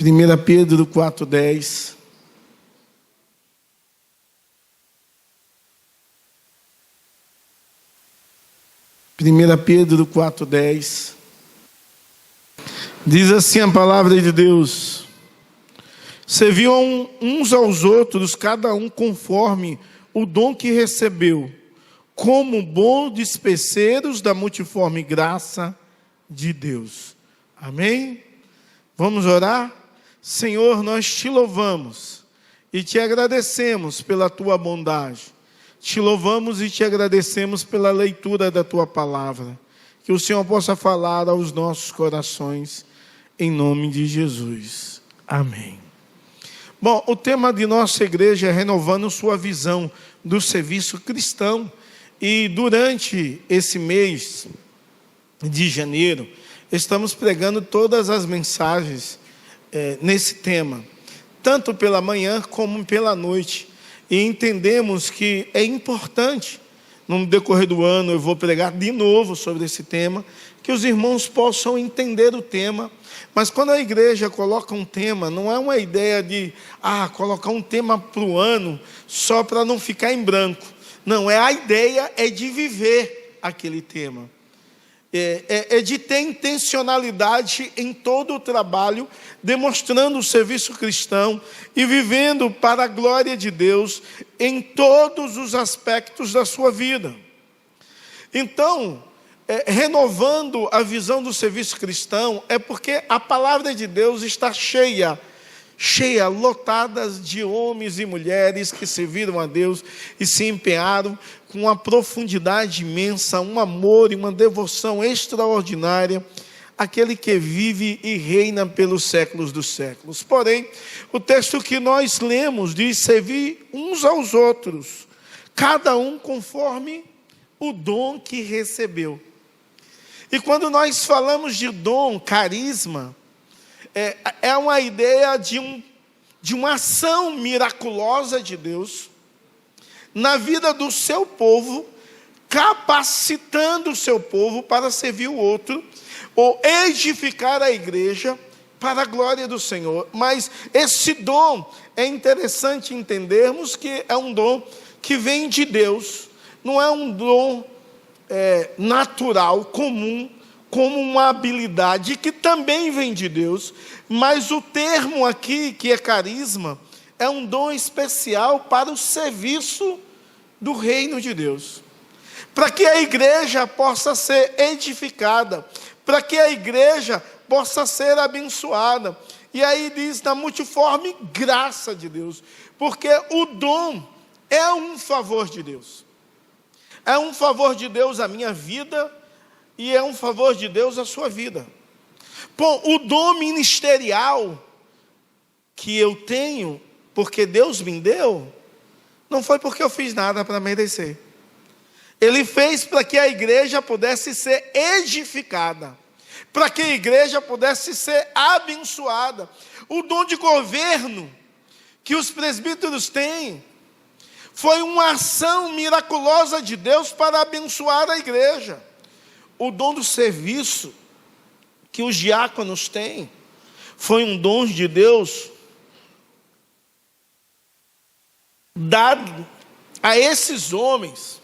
1 Pedro 4,10. Pedro 4,10. Diz assim a palavra de Deus: serviam uns aos outros, cada um conforme o dom que recebeu, como bons despenseiros da multiforme graça de Deus. Amém? Vamos orar? Senhor, nós te louvamos e te agradecemos pela tua bondade. Te louvamos e te agradecemos pela leitura da tua palavra. Que o Senhor possa falar aos nossos corações, em nome de Jesus. Amém. Bom, o tema de nossa igreja é renovando sua visão do serviço cristão. E durante esse mês de janeiro, estamos pregando todas as mensagens nesse tema, tanto pela manhã como pela noite. E entendemos que é importante, no decorrer do ano, eu vou pregar de novo sobre esse tema, que os irmãos possam entender o tema. Mas quando a igreja coloca um tema, não é uma ideia de colocar um tema para o ano só para não ficar em branco. Não, a ideia é de viver aquele tema. É de ter intencionalidade em todo o trabalho, demonstrando o serviço cristão e vivendo para a glória de Deus em todos os aspectos da sua vida. Então, renovando a visão do serviço cristão, é porque a palavra de Deus está cheia, lotadas de homens e mulheres que serviram a Deus e se empenharam com uma profundidade imensa, um amor e uma devoção extraordinária, aquele que vive e reina pelos séculos dos séculos. Porém, o texto que nós lemos diz: servir uns aos outros, cada um conforme o dom que recebeu. E quando nós falamos de dom, carisma, é uma ideia de uma ação miraculosa de Deus na vida do seu povo, capacitando o seu povo para servir o outro, ou edificar a igreja para a glória do Senhor. Mas esse dom, é interessante entendermos que é um dom que vem de Deus, não é um dom natural, comum, como uma habilidade que também vem de Deus, mas o termo aqui, que é carisma, é um dom especial para o serviço do reino de Deus, para que a igreja possa ser edificada, para que a igreja possa ser abençoada. E aí diz, na multiforme graça de Deus, porque o dom é um favor de Deus, é um favor de Deus à minha vida, e é um favor de Deus à sua vida. Bom, o dom ministerial que eu tenho, porque Deus me deu, não foi porque eu fiz nada para merecer. Ele fez para que a igreja pudesse ser edificada, para que a igreja pudesse ser abençoada. O dom de governo que os presbíteros têm foi uma ação miraculosa de Deus para abençoar a igreja. O dom do serviço que os diáconos têm foi um dom de Deus dado a esses homens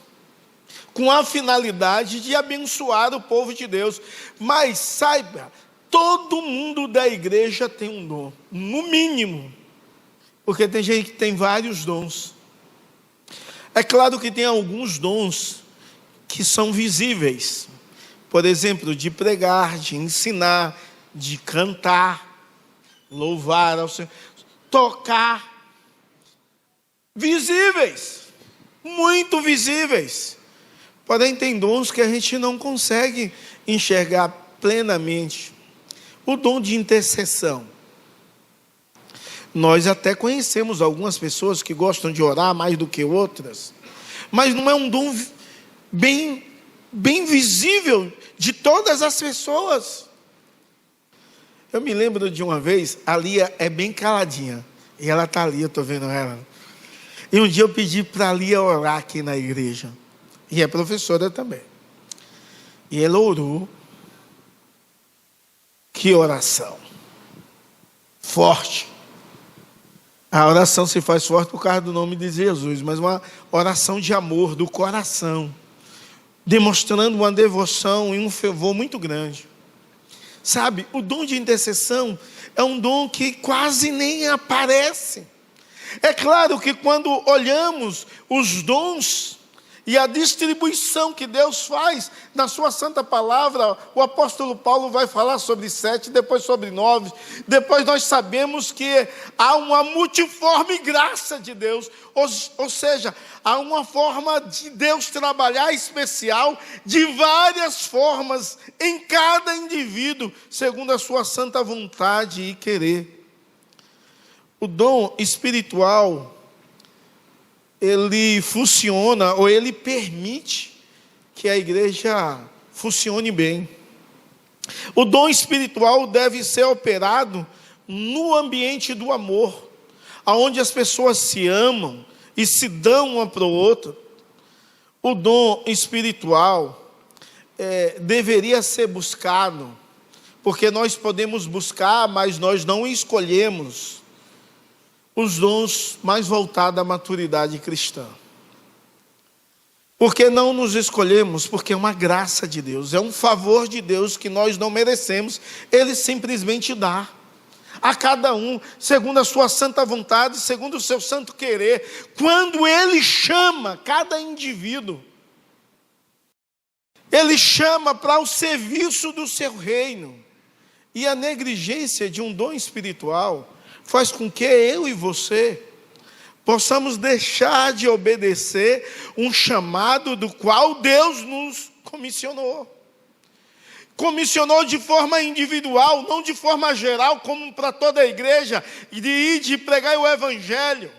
com a finalidade de abençoar o povo de Deus. Mas saiba, todo mundo da igreja tem um dom, no mínimo, porque tem gente que tem vários dons. É claro que tem alguns dons que são visíveis, por exemplo, de pregar, de ensinar, de cantar, louvar ao Senhor, tocar. Visíveis, muito visíveis. Porém, tem dons que a gente não consegue enxergar plenamente. O dom de intercessão. Nós até conhecemos algumas pessoas que gostam de orar mais do que outras, mas não é um dom bem visível de todas as pessoas. Eu me lembro de uma vez, a Lia é bem caladinha, e ela está ali, eu estou vendo ela. E um dia eu pedi para a Lia orar aqui na igreja, e é professora também. E ela orou. Que oração! forte. A oração se faz forte por causa do nome de Jesus, mas uma oração de amor, do coração, demonstrando uma devoção e um fervor muito grande. Sabe, o dom de intercessão é um dom que quase nem aparece. É claro que quando olhamos os dons e a distribuição que Deus faz na sua santa palavra, o apóstolo Paulo vai falar sobre 7, depois sobre 9, depois nós sabemos que há uma multiforme graça de Deus, ou seja, há uma forma de Deus trabalhar especial, de várias formas, em cada indivíduo, segundo a sua santa vontade e querer. O dom espiritual, ele funciona, ou ele permite que a igreja funcione bem. O dom espiritual deve ser operado no ambiente do amor, onde as pessoas se amam e se dão uma para o outro. O dom espiritual deveria ser buscado, porque nós podemos buscar, mas nós não escolhemos os dons mais voltados à maturidade cristã. Porque não nos escolhemos? Porque é uma graça de Deus, é um favor de Deus que nós não merecemos. Ele simplesmente dá a cada um, segundo a sua santa vontade, segundo o seu santo querer. Quando Ele chama cada indivíduo, Ele chama para o serviço do seu reino. E a negligência de um dom espiritual faz com que eu e você possamos deixar de obedecer um chamado do qual Deus nos comissionou. Comissionou de forma individual, não de forma geral, como para toda a igreja, de ir, de pregar o evangelho,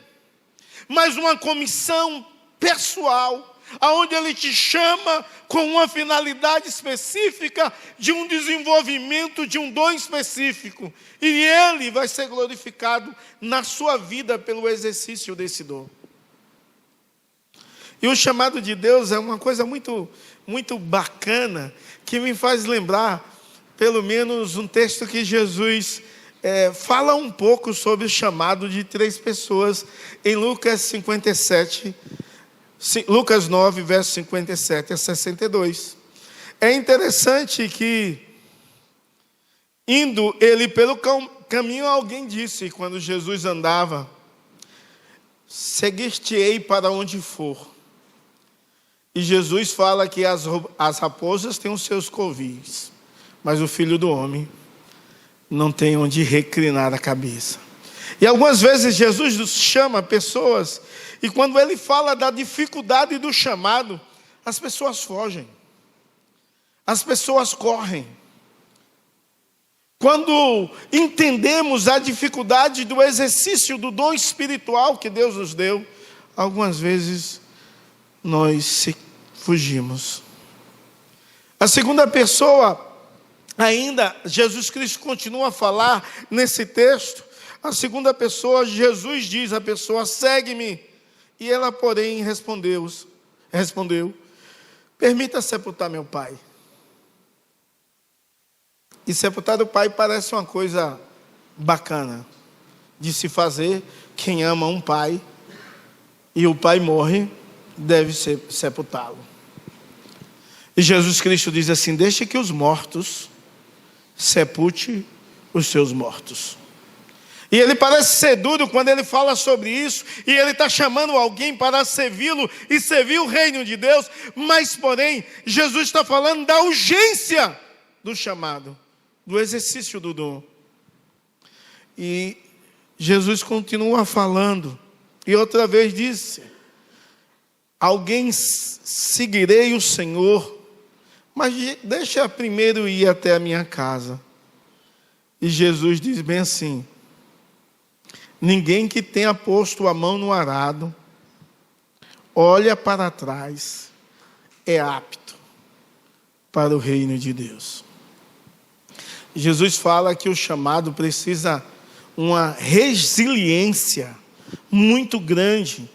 mas uma comissão pessoal, aonde Ele te chama com uma finalidade específica, de um desenvolvimento de um dom específico, e Ele vai ser glorificado na sua vida pelo exercício desse dom. E o chamado de Deus é uma coisa muito, muito bacana, que me faz lembrar, pelo menos, um texto que Jesus fala um pouco sobre o chamado de 3 pessoas, em Lucas 57, Lucas 9, verso 57 a 62. É interessante que, indo ele pelo caminho, alguém disse, quando Jesus andava: seguir-te-ei para onde for. E Jesus fala que as raposas têm os seus covis, mas o Filho do Homem não tem onde reclinar a cabeça. E algumas vezes Jesus chama pessoas, e quando Ele fala da dificuldade do chamado, as pessoas fogem, as pessoas correm. Quando entendemos a dificuldade do exercício do dom espiritual que Deus nos deu, algumas vezes nós fugimos. A segunda pessoa, ainda, Jesus Cristo continua a falar nesse texto. A segunda pessoa, Jesus diz à pessoa: segue-me. E ela, porém, respondeu: permita sepultar meu pai. E sepultar o pai parece uma coisa bacana de se fazer. Quem ama um pai e o pai morre, deve sepultá-lo. E Jesus Cristo diz assim: deixe que os mortos sepulte os seus mortos. E ele parece ser duro quando ele fala sobre isso, e ele está chamando alguém para servi-lo e servir o reino de Deus, mas porém, Jesus está falando da urgência do chamado, do exercício do dom. E Jesus continua falando, e outra vez disse: alguém seguirei o Senhor, mas deixa primeiro ir até a minha casa. E Jesus diz bem assim: ninguém que tenha posto a mão no arado, olha para trás, é apto para o reino de Deus. Jesus fala que o chamado precisa uma resiliência muito grande,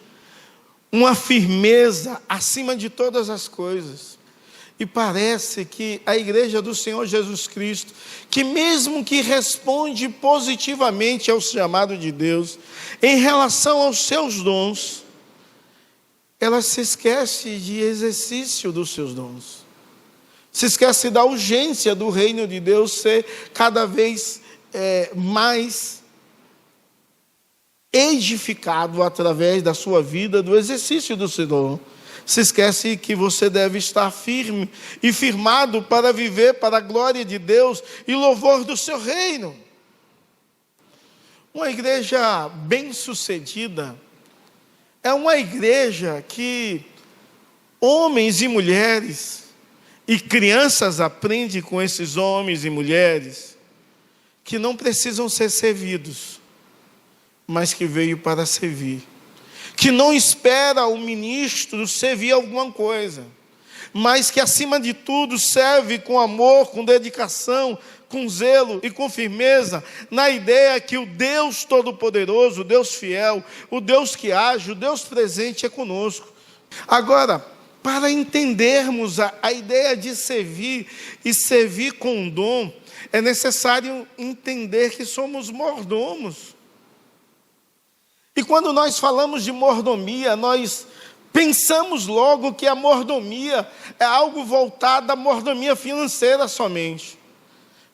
uma firmeza acima de todas as coisas. E parece que a igreja do Senhor Jesus Cristo, que mesmo que responde positivamente ao chamado de Deus, em relação aos seus dons, ela se esquece de exercício dos seus dons. Se esquece da urgência do reino de Deus ser cada vez mais edificado através da sua vida, do exercício do seu dom. Se esquece que você deve estar firme e firmado para viver para a glória de Deus e louvor do seu reino. Uma igreja bem-sucedida é uma igreja que homens e mulheres e crianças aprendem com esses homens e mulheres que não precisam ser servidos, mas que veio para servir. Que não espera o ministro servir alguma coisa, mas que acima de tudo serve com amor, com dedicação, com zelo e com firmeza, na ideia que o Deus Todo-Poderoso, o Deus fiel, o Deus que age, o Deus presente é conosco. Agora, para entendermos a ideia de servir e servir com dom, é necessário entender que somos mordomos. E quando nós falamos de mordomia, nós pensamos logo que a mordomia é algo voltado à mordomia financeira somente.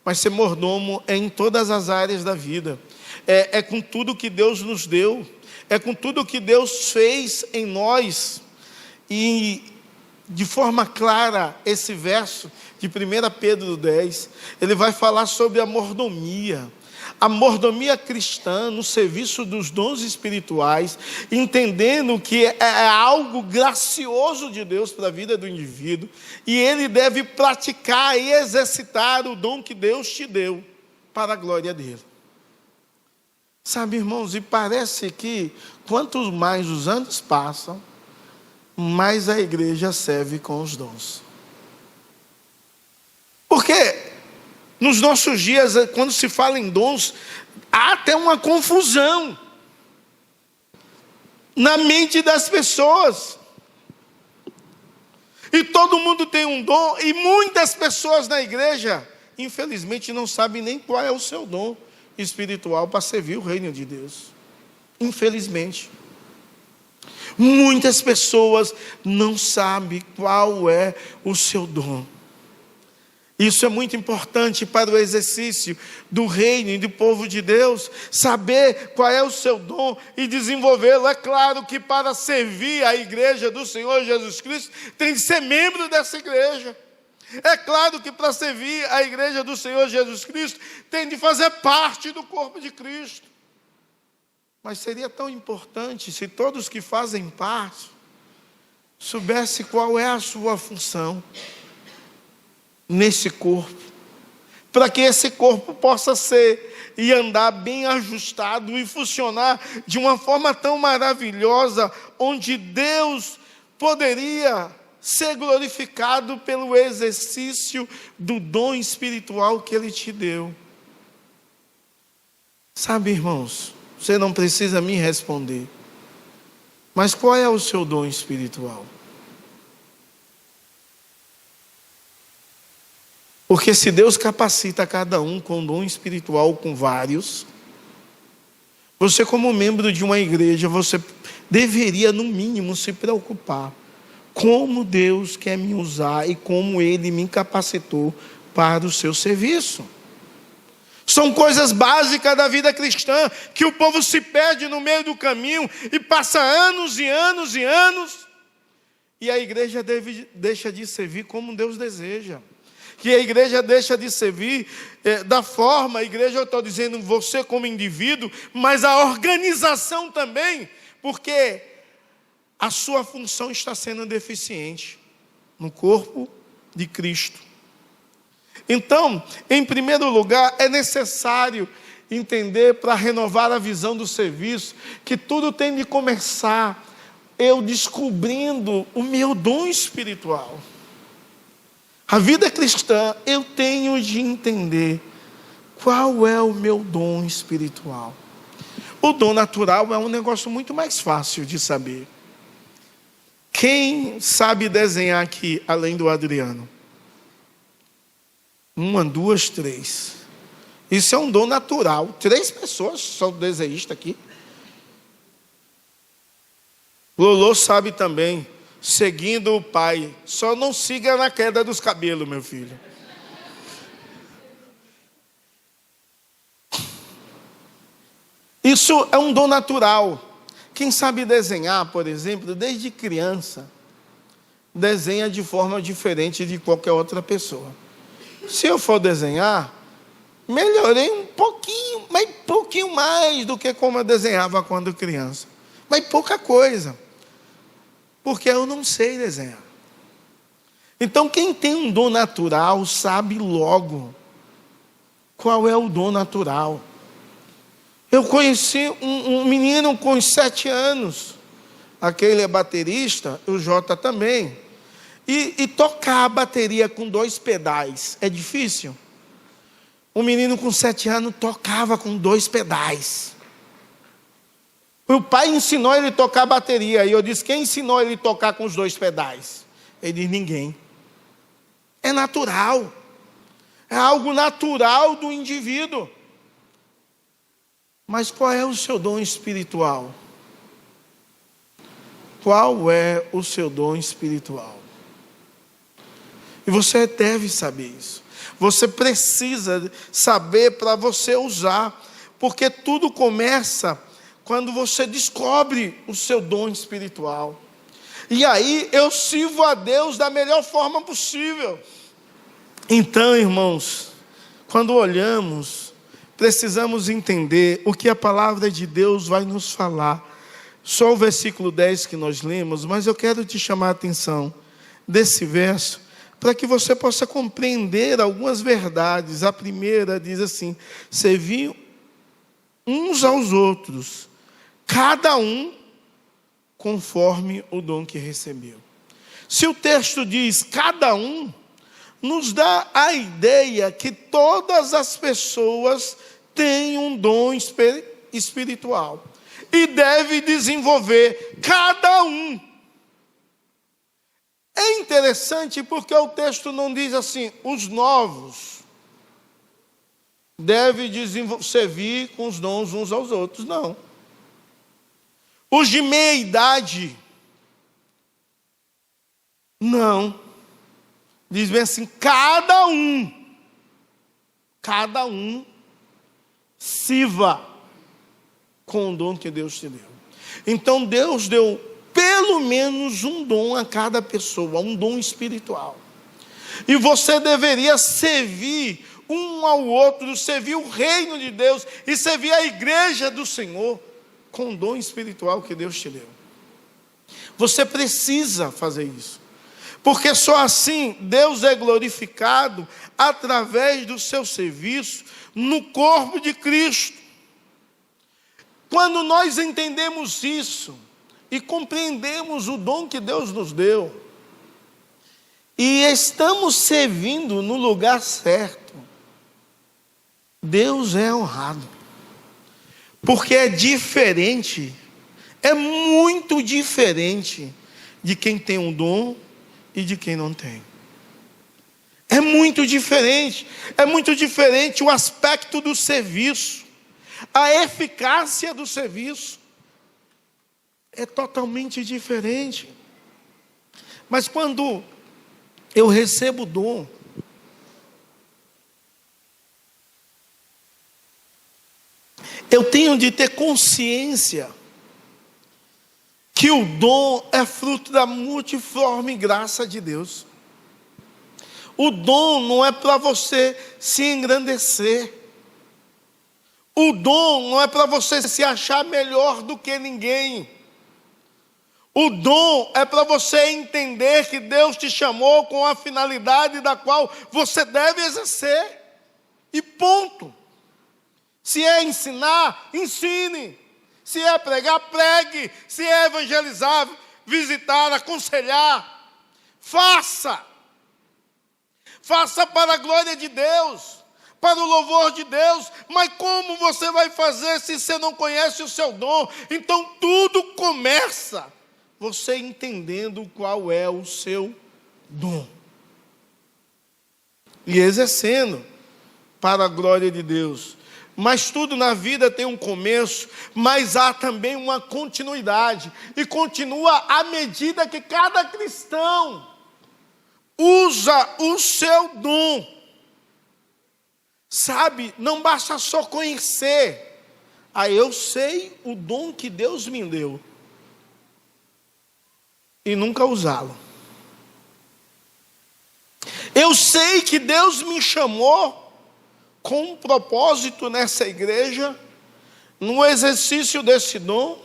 Mas ser mordomo é em todas as áreas da vida. É com tudo que Deus nos deu. É com tudo que Deus fez em nós. E de forma clara, esse verso de 1 Pedro 10, ele vai falar sobre a mordomia. A mordomia cristã no serviço dos dons espirituais, entendendo que é algo gracioso de Deus para a vida do indivíduo, e ele deve praticar e exercitar o dom que Deus te deu para a glória dele. Sabe, irmãos, e parece que quanto mais os anos passam, mais a igreja serve com os dons. Porque nos nossos dias, quando se fala em dons, há até uma confusão na mente das pessoas. E todo mundo tem um dom, e muitas pessoas na igreja, infelizmente, não sabem nem qual é o seu dom espiritual para servir o reino de Deus. Infelizmente. Muitas pessoas não sabem qual é o seu dom. Isso é muito importante para o exercício do reino e do povo de Deus, saber qual é o seu dom e desenvolvê-lo. É claro que para servir a igreja do Senhor Jesus Cristo, tem de ser membro dessa igreja. É claro que para servir a igreja do Senhor Jesus Cristo, tem de fazer parte do corpo de Cristo. Mas seria tão importante se todos que fazem parte soubessem qual é a sua função nesse corpo, para que esse corpo possa ser e andar bem ajustado e funcionar de uma forma tão maravilhosa, onde Deus poderia ser glorificado pelo exercício do dom espiritual que Ele te deu. Sabe, irmãos, você não precisa me responder, mas qual é o seu dom espiritual? Porque se Deus capacita cada um com dom espiritual, com vários, você como membro de uma igreja, você deveria no mínimo se preocupar como Deus quer me usar e como Ele me capacitou para o seu serviço. São coisas básicas da vida cristã, que o povo se perde no meio do caminho e passa anos e anos e anos, e a igreja deixa de servir como Deus deseja. Que a igreja deixa de servir da forma, a igreja, eu estou dizendo você como indivíduo, mas a organização também, porque a sua função está sendo deficiente no corpo de Cristo. Então, em primeiro lugar, é necessário entender, para renovar a visão do serviço, que tudo tem de começar eu descobrindo o meu dom espiritual. A vida cristã, eu tenho de entender qual é o meu dom espiritual. O dom natural é um negócio muito mais fácil de saber. Quem sabe desenhar aqui, além do Adriano? 1, 2, 3. Isso é um dom natural. 3 pessoas são desenhistas aqui. Lolo sabe também, seguindo o pai. Só não siga na queda dos cabelos, meu filho. Isso é um dom natural. Quem sabe desenhar, por exemplo, desde criança, desenha de forma diferente de qualquer outra pessoa. Se eu for desenhar, melhorei um pouquinho mais do que como eu desenhava quando criança. Mas pouca coisa. Porque eu não sei desenhar. Então, quem tem um dom natural, sabe logo qual é o dom natural. Eu conheci um menino com 7 anos. Aquele é baterista, o Jota também. E tocar a bateria com 2 pedais é difícil? Um menino com 7 anos tocava com 2 pedais. O pai ensinou ele a tocar bateria. E eu disse, quem ensinou ele a tocar com os 2 pedais? Ele disse, ninguém. É natural. É algo natural do indivíduo. Mas qual é o seu dom espiritual? Qual é o seu dom espiritual? E você deve saber isso. Você precisa saber para você usar. Porque tudo começa quando você descobre o seu dom espiritual. E aí eu sirvo a Deus da melhor forma possível. Então, irmãos, quando olhamos, precisamos entender o que a palavra de Deus vai nos falar. Só o versículo 10 que nós lemos, mas eu quero te chamar a atenção desse verso, para que você possa compreender algumas verdades. A primeira diz assim: servir uns aos outros, cada um conforme o dom que recebeu. Se o texto diz cada um, nos dá a ideia que todas as pessoas têm um dom espiritual e deve desenvolver cada um. É interessante porque o texto não diz assim, os novos devem servir com os dons uns aos outros, não. Os de meia idade, não. Diz bem assim, cada um sirva com o dom que Deus te deu. Então Deus deu pelo menos um dom a cada pessoa, um dom espiritual. E você deveria servir um ao outro, servir o reino de Deus e servir a igreja do Senhor com o dom espiritual que Deus te deu. Você precisa fazer isso. Porque só assim Deus é glorificado através do seu serviço no corpo de Cristo. Quando nós entendemos isso e compreendemos o dom que Deus nos deu, e estamos servindo no lugar certo, Deus é honrado. Porque é diferente, é muito diferente de quem tem um dom e de quem não tem. É muito diferente o aspecto do serviço, a eficácia do serviço é totalmente diferente. Mas quando eu recebo o dom, eu tenho de ter consciência que o dom é fruto da multiforme graça de Deus. O dom não é para você se engrandecer. O dom não é para você se achar melhor do que ninguém. O dom é para você entender que Deus te chamou com a finalidade da qual você deve exercer. E ponto. Se é ensinar, ensine. Se é pregar, pregue. Se é evangelizar, visitar, aconselhar. Faça. Faça para a glória de Deus, para o louvor de Deus. Mas como você vai fazer se você não conhece o seu dom? Então tudo começa você entendendo qual é o seu dom. E exercendo para a glória de Deus. Mas tudo na vida tem um começo, mas há também uma continuidade. E continua à medida que cada cristão usa o seu dom. Sabe, não basta só conhecer. Eu sei o dom que Deus me deu. E nunca usá-lo. Eu sei que Deus me chamou com um propósito nessa igreja, no exercício desse dom,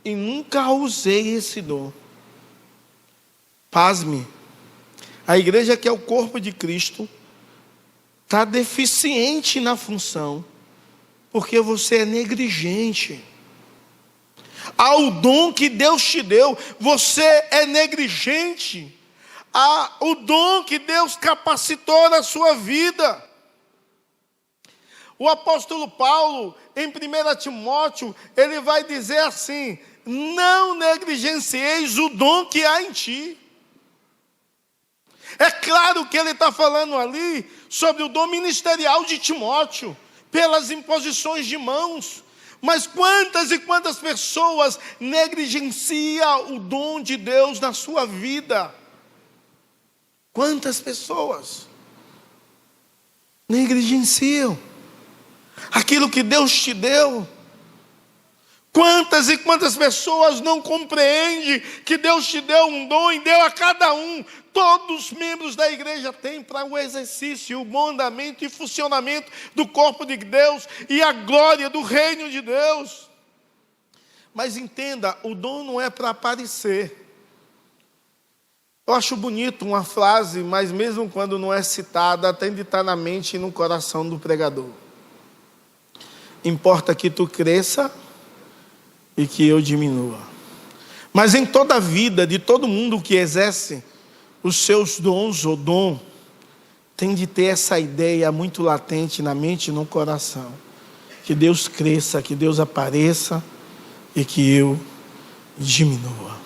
e nunca usei esse dom. Pasme, a igreja que é o corpo de Cristo, está deficiente na função, porque você é negligente. Ao dom que Deus te deu, você é negligente. O dom que Deus capacitou na sua vida. O apóstolo Paulo, em 1 Timóteo, ele vai dizer assim: não negligencieis o dom que há em ti. É claro que ele está falando ali sobre o dom ministerial de Timóteo, pelas imposições de mãos. Mas quantas e quantas pessoas negligenciam o dom de Deus na sua vida? Quantas pessoas negligenciam aquilo que Deus te deu? Quantas e quantas pessoas não compreendem que Deus te deu um dom e deu a cada um? Todos os membros da igreja têm para o exercício, o bom andamento e funcionamento do corpo de Deus e a glória do reino de Deus. Mas entenda, o dom não é para aparecer. Eu acho bonito uma frase, mas mesmo quando não é citada, tem de estar na mente e no coração do pregador. Importa que tu cresça e que eu diminua. Mas em toda a vida de todo mundo que exerce os seus dons ou dom, tem de ter essa ideia muito latente na mente e no coração. Que Deus cresça, que Deus apareça e que eu diminua.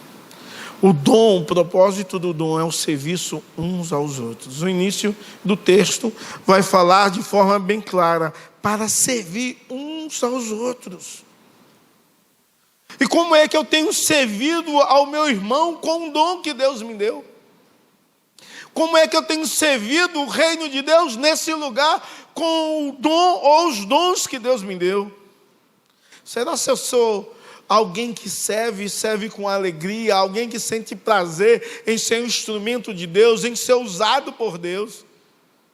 O dom, o propósito do dom é o serviço uns aos outros. O início do texto vai falar de forma bem clara, para servir uns aos outros. E como é que eu tenho servido ao meu irmão com o dom que Deus me deu? Como é que eu tenho servido o reino de Deus nesse lugar com o dom ou os dons que Deus me deu? Será se eu sou alguém que serve com alegria, alguém que sente prazer em ser um instrumento de Deus, em ser usado por Deus?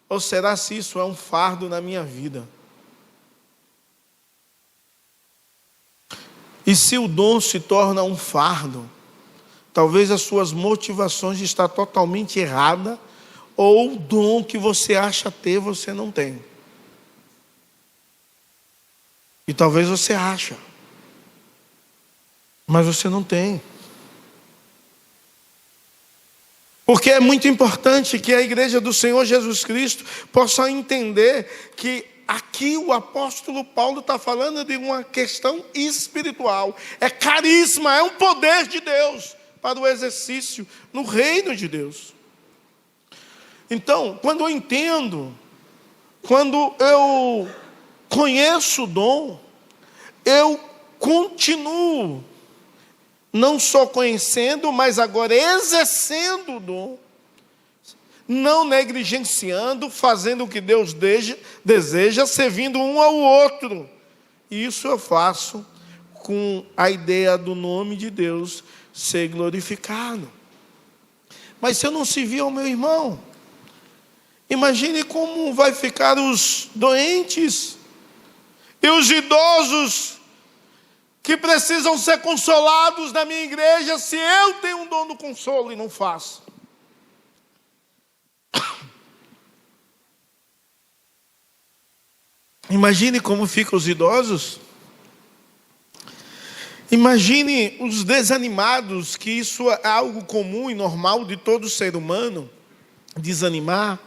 Ou será se isso é um fardo na minha vida? E se o dom se torna um fardo, talvez as suas motivações estão totalmente erradas, ou o dom que você acha ter, você não tem. E talvez você acha, mas você não tem. Porque é muito importante que a igreja do Senhor Jesus Cristo possa entender que aqui o apóstolo Paulo está falando de uma questão espiritual. É carisma, é um poder de Deus para o exercício no reino de Deus. Então, quando eu entendo, quando eu conheço o dom, eu continuo não só conhecendo, mas agora exercendo o dom, não negligenciando, fazendo o que Deus deseja, servindo um ao outro. E isso eu faço com a ideia do nome de Deus ser glorificado. Mas se eu não servir ao meu irmão, imagine como vai ficar os doentes e os idosos que precisam ser consolados na minha igreja, se eu tenho um dom do consolo e não faço. Imagine como ficam os idosos. Imagine os desanimados, que isso é algo comum e normal de todo ser humano, desanimar.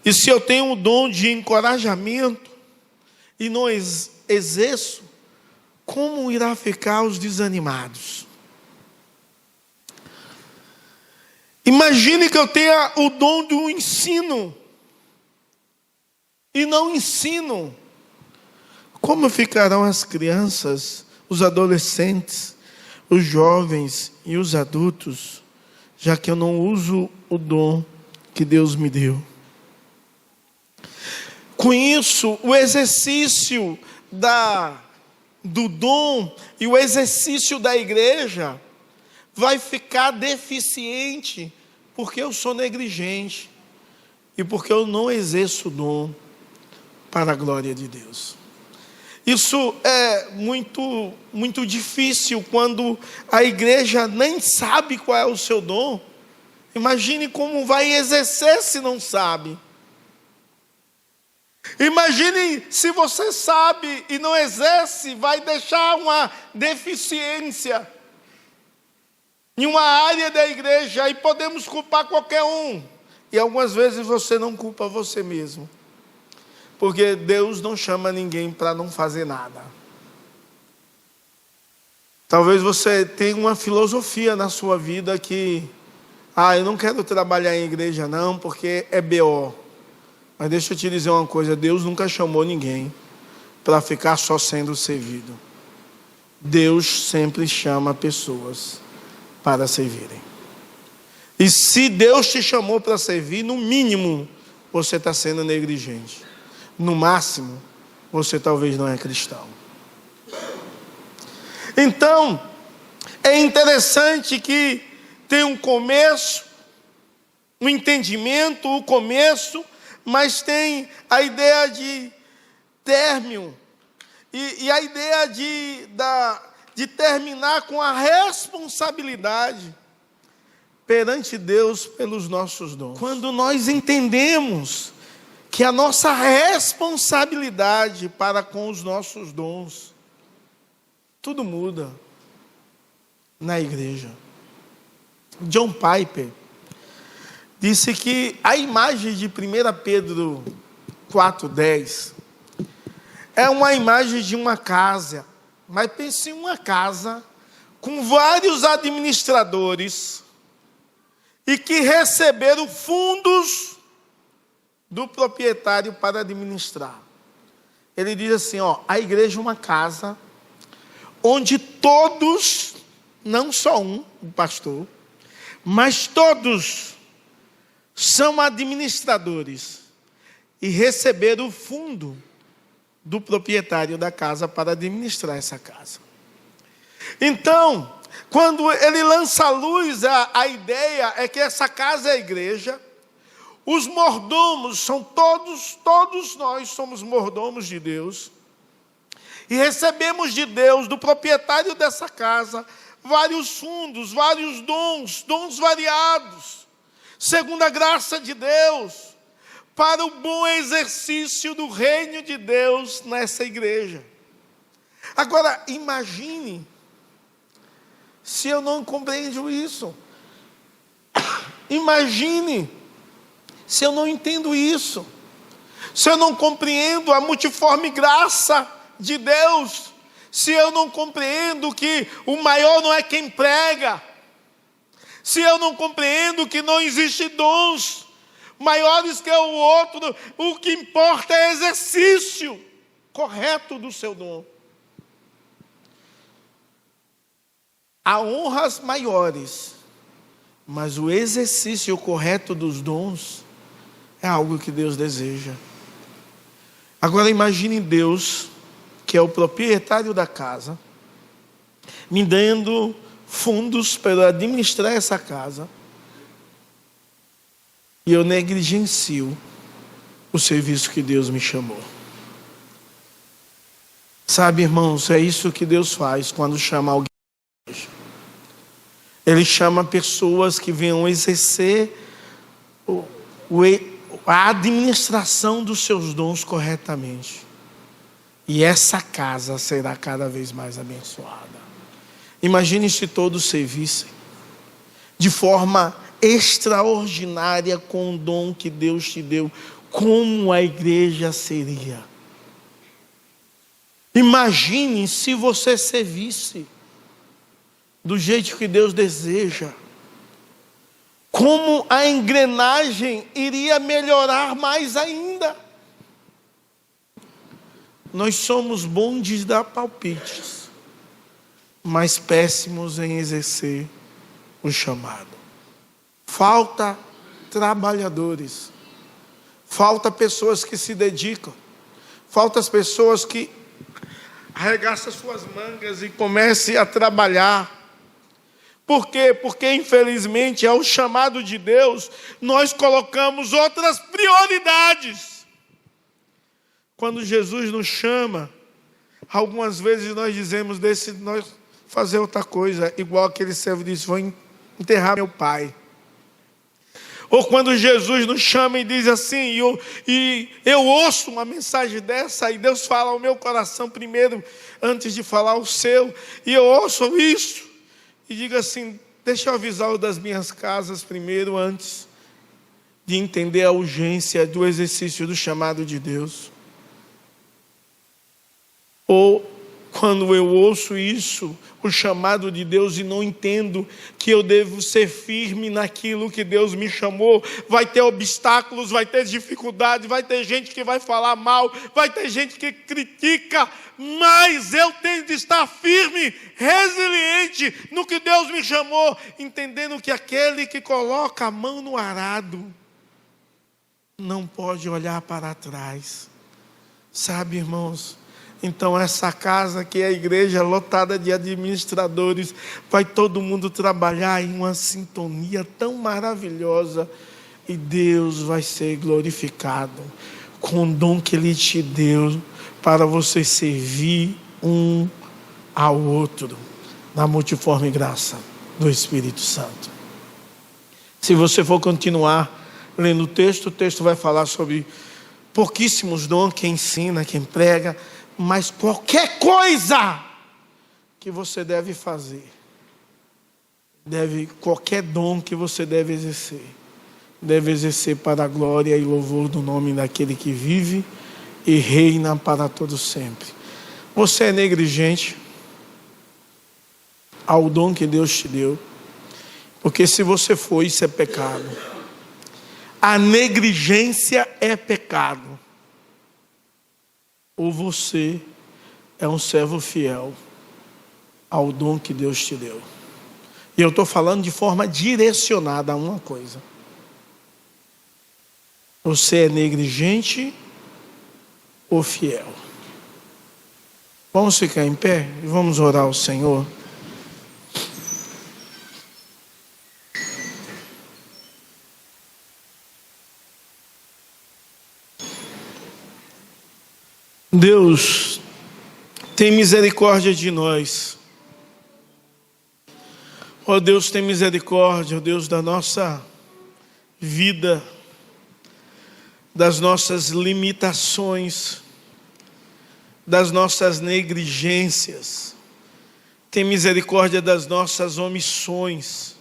E se eu tenho o dom de encorajamento e não exerço, como irá ficar os desanimados? Imagine que eu tenha o dom do ensino e não ensino. Como ficarão as crianças, os adolescentes, os jovens e os adultos, já que eu não uso o dom que Deus me deu? Com isso, o exercício do dom e o exercício da igreja vai ficar deficiente, porque eu sou negligente e porque eu não exerço o dom para a glória de Deus. Isso é muito, muito difícil quando a igreja nem sabe qual é o seu dom. Imagine como vai exercer se não sabe. Imagine se você sabe e não exerce, vai deixar uma deficiência em uma área da igreja, e podemos culpar qualquer um. E algumas vezes você não culpa você mesmo, porque Deus não chama ninguém para não fazer nada. Talvez você tenha uma filosofia na sua vida que, eu não quero trabalhar em igreja não, porque é BO. Mas deixa eu te dizer uma coisa, Deus nunca chamou ninguém para ficar só sendo servido. Deus sempre chama pessoas para servirem. E se Deus te chamou para servir, no mínimo, você está sendo negligente. No máximo, você talvez não é cristão. Então, é interessante que tem um começo, um entendimento, o começo, mas tem a ideia de término, e a ideia de terminar com a responsabilidade perante Deus pelos nossos dons. Quando nós entendemos que a nossa responsabilidade para com os nossos dons, tudo muda na igreja. John Piper disse que a imagem de 1 Pedro 4,10 é uma imagem de uma casa, mas pense em uma casa com vários administradores e que receberam fundos do proprietário para administrar. Ele diz assim, a igreja é uma casa onde todos, não só um, o pastor, mas todos são administradores e receberam o fundo do proprietário da casa para administrar essa casa. Então, quando ele lança à luz, a ideia é que essa casa é a igreja, os mordomos são todos nós somos mordomos de Deus, e recebemos de Deus, do proprietário dessa casa, vários fundos, vários dons variados, segundo a graça de Deus, para o bom exercício do reino de Deus nessa igreja. Agora, imagine se eu não compreendo isso. Imagine se eu não entendo isso. Se eu não compreendo a multiforme graça de Deus. Se eu não compreendo que o maior não é quem prega. Se eu não compreendo que não existe dons maiores que o outro, o que importa é exercício correto do seu dom. Há honras maiores, mas o exercício correto dos dons é algo que Deus deseja. Agora imagine Deus, que é o proprietário da casa, me dando fundos para administrar essa casa, e eu negligencio o serviço que Deus me chamou. Sabe, irmãos, é isso que Deus faz quando chama alguém. Ele chama pessoas que venham exercer a administração dos seus dons corretamente. E essa casa será cada vez mais abençoada. Imagine se todos servissem de forma extraordinária com o dom que Deus te deu. Como a igreja seria? Imagine se você servisse do jeito que Deus deseja. como a engrenagem iria melhorar mais ainda. Nós somos bons de dar palpites, mas péssimos em exercer o chamado. Falta trabalhadores, falta pessoas que se dedicam, falta as pessoas que arregaçam suas mangas e comecem a trabalhar. Por quê? Porque infelizmente ao chamado de Deus nós colocamos outras prioridades. Quando Jesus nos chama, algumas vezes nós dizemos, nós fazer outra coisa, igual aquele servo disse, vou enterrar meu pai. Ou quando Jesus nos chama e diz assim, e eu ouço uma mensagem dessa, e Deus fala ao meu coração primeiro, antes de falar o seu, e eu ouço isso, e digo assim, deixa eu avisar o das minhas casas primeiro, antes de entender a urgência do exercício do chamado de Deus. Ou quando eu ouço isso, o chamado de Deus, e não entendo que eu devo ser firme naquilo que Deus me chamou, vai ter obstáculos, vai ter dificuldade, vai ter gente que vai falar mal, vai ter gente que critica, mas eu tenho de estar firme, resiliente no que Deus me chamou, entendendo que aquele que coloca a mão no arado não pode olhar para trás. Sabe, irmãos? Então essa casa que é a igreja lotada de administradores, vai todo mundo trabalhar em uma sintonia tão maravilhosa, e Deus vai ser glorificado com o dom que Ele te deu para você servir um ao outro na multiforme graça do Espírito Santo. Se você for continuar lendo o texto vai falar sobre pouquíssimos dons, quem ensina, quem prega, mas qualquer coisa que você deve fazer, qualquer dom que você deve exercer para a glória e louvor do nome daquele que vive e reina para todo sempre. Você é negligente ao dom que Deus te deu, porque se você for, isso é pecado. A negligência é pecado. Ou você é um servo fiel ao dom que Deus te deu. E eu estou falando de forma direcionada a uma coisa. Você é negligente ou fiel? Vamos ficar em pé e vamos orar ao Senhor. Deus, tem misericórdia de nós. Ó Deus, tem misericórdia, ó Deus, da nossa vida, das nossas limitações, das nossas negligências. Tem misericórdia das nossas omissões,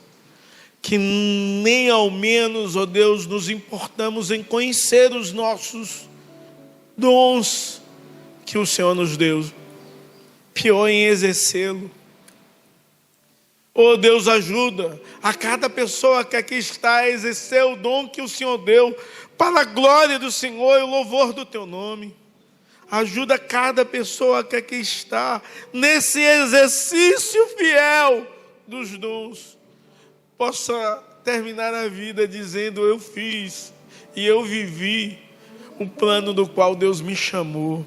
que nem ao menos, ó Deus, nos importamos em conhecer os nossos dons que o Senhor nos deu, pior em exercê-lo. Oh Deus, ajuda a cada pessoa que aqui está a exercer o dom que o Senhor deu, para a glória do Senhor e o louvor do Teu nome. Ajuda cada pessoa que aqui está nesse exercício fiel dos dons, possa terminar a vida dizendo, eu fiz e eu vivi o plano do qual Deus me chamou.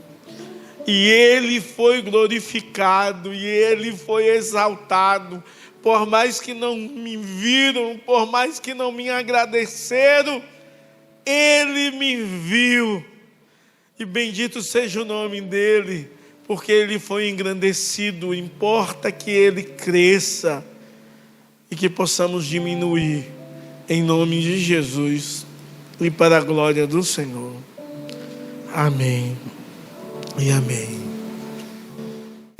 E Ele foi glorificado, e Ele foi exaltado. Por mais que não me viram, por mais que não me agradeceram, Ele me viu. E bendito seja o nome dEle, porque Ele foi engrandecido. Importa que Ele cresça e que possamos diminuir, em nome de Jesus e para a glória do Senhor. Amém e amém.